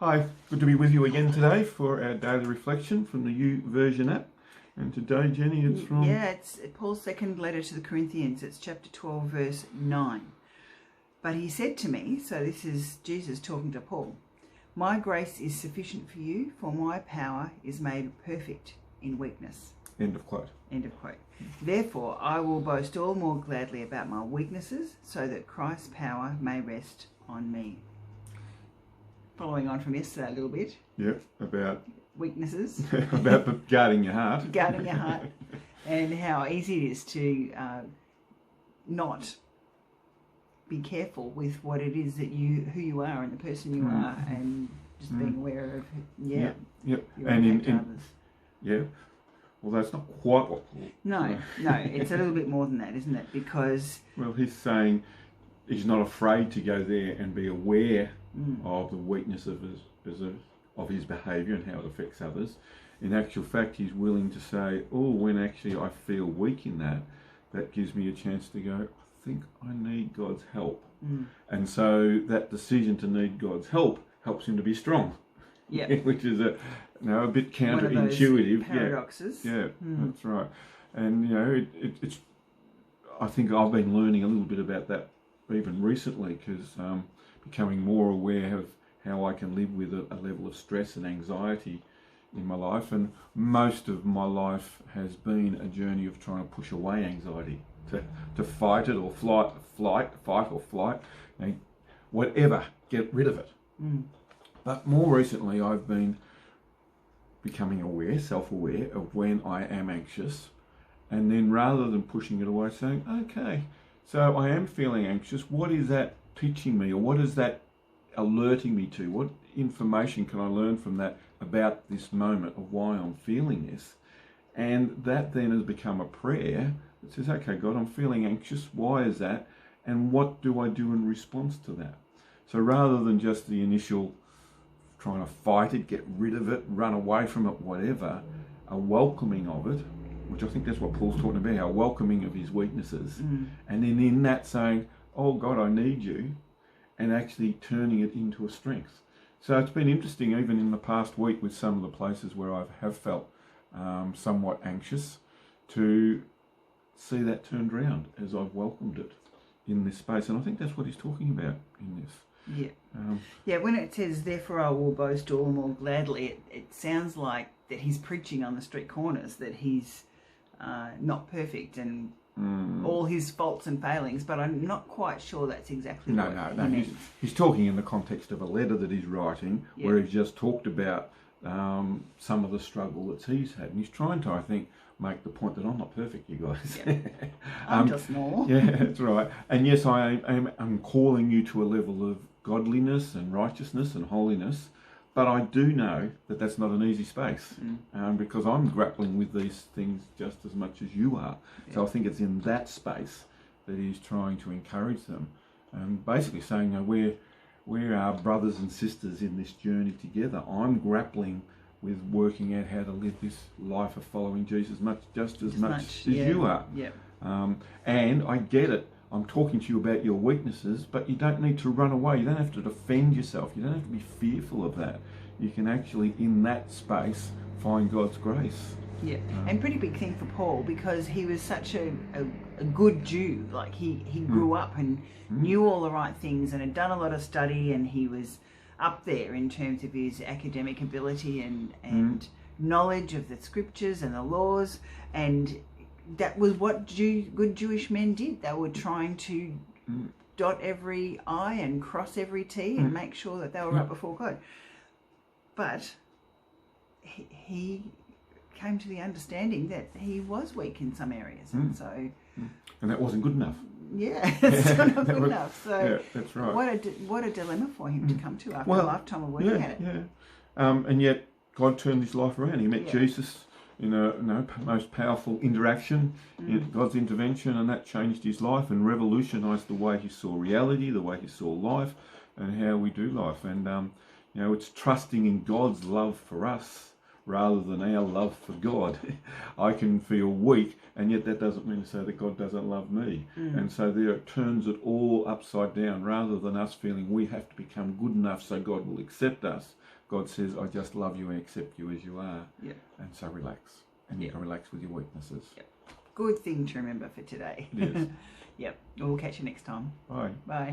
Hi, good to be with you again today for our daily reflection from the YouVersion app. And today, Jenny, it's from... Yeah, it's Paul's second letter to the Corinthians. It's chapter 12, verse 9. But he said to me, so this is Jesus talking to Paul, "My grace is sufficient for you, for my power is made perfect in weakness." End of quote. End of quote. "Therefore, I will boast all more gladly about my weaknesses, so that Christ's power may rest on me." Following on from yesterday a little bit. Yep, about weaknesses. about guarding your heart. Guarding your heart. And how easy it is to not be careful with what it is that who you are and the person you are, and just being aware of Yep. your And impact to others. Yeah. Well, that's not quite what Paul... No, it's a little bit more than that, isn't it? Because... Well, he's saying he's not afraid to go there and be aware of the weakness of his behaviour and how it affects others. In actual fact, he's willing to say, when actually I feel weak in that gives me a chance to go, I think I need God's help. And so that decision to need God's help helps him to be strong. Yeah. Which is a bit counterintuitive. One of those paradoxes. Yeah, that's right. And it's I think I've been learning a little bit about that even recently, because becoming more aware of how I can live with a level of stress and anxiety in my life. And most of my life has been a journey of trying to push away anxiety, to fight it or fight or flight, whatever, get rid of it. But more recently, I've been becoming aware, self-aware of when I am anxious, and then rather than pushing it away, saying, okay, so I am feeling anxious, what is that teaching me, or what is that alerting me to? What information can I learn from that about this moment of why I'm feeling this? And that then has become a prayer that says, okay, God, I'm feeling anxious. Why is that? And what do I do in response to that? So rather than just the initial trying to fight it, get rid of it, run away from it, whatever, a welcoming of it, which I think that's what Paul's talking about, a welcoming of his weaknesses. And then in that saying, oh God, I need you, and actually turning it into a strength. So it's been interesting, even in the past week, with some of the places where I have felt somewhat anxious, to see that turned around as I've welcomed it in this space. And I think that's what he's talking about in this. Yeah. When it says, "Therefore I will boast all the more gladly," it sounds like that he's preaching on the street corners, that he's not perfect and all his faults and failings, but I'm not quite sure that's exactly what he means. He's talking in the context of a letter that he's writing, where he's just talked about some of the struggle that he's had, and he's trying to, I think, make the point that I'm not perfect, you guys. I'm just normal. Yeah, that's right. And yes, I'm calling you to a level of godliness and righteousness and holiness, but I do know that that's not an easy space, because I'm grappling with these things just as much as you are. So I think it's in that space that he's trying to encourage them, and basically saying, we're our brothers and sisters in this journey together. I'm grappling with working out how to live this life of following Jesus just as much as you are. And I get it. I'm talking to you about your weaknesses, but you don't need to run away. You don't have to defend yourself. You don't have to be fearful of that. You can actually, in that space, find God's grace. Yeah, and pretty big thing for Paul, because he was such a good Jew. Like he grew up and knew all the right things and had done a lot of study, and he was up there in terms of his academic ability and knowledge of the scriptures and the laws, and that was what good Jewish men did. They were trying to dot every I and cross every T and make sure that they were right before God. But he came to the understanding that he was weak in some areas, and so... And that wasn't good enough. Yeah, it's still not good enough. So that's right. What a dilemma for him to come to after a lifetime of working at it. And yet God turned his life around. He met Jesus in a most powerful interaction, in God's intervention, and that changed his life and revolutionised the way he saw reality, the way he saw life, and how we do life. And it's trusting in God's love for us rather than our love for God. I can feel weak, and yet that doesn't mean to say that God doesn't love me. And so there it turns it all upside down. Rather than us feeling we have to become good enough so God will accept us, God says, I just love you and accept you as you are. Yeah. And so relax. And you can relax with your weaknesses. Yep. Good thing to remember for today. It is. Yep. We'll catch you next time. Bye. Bye.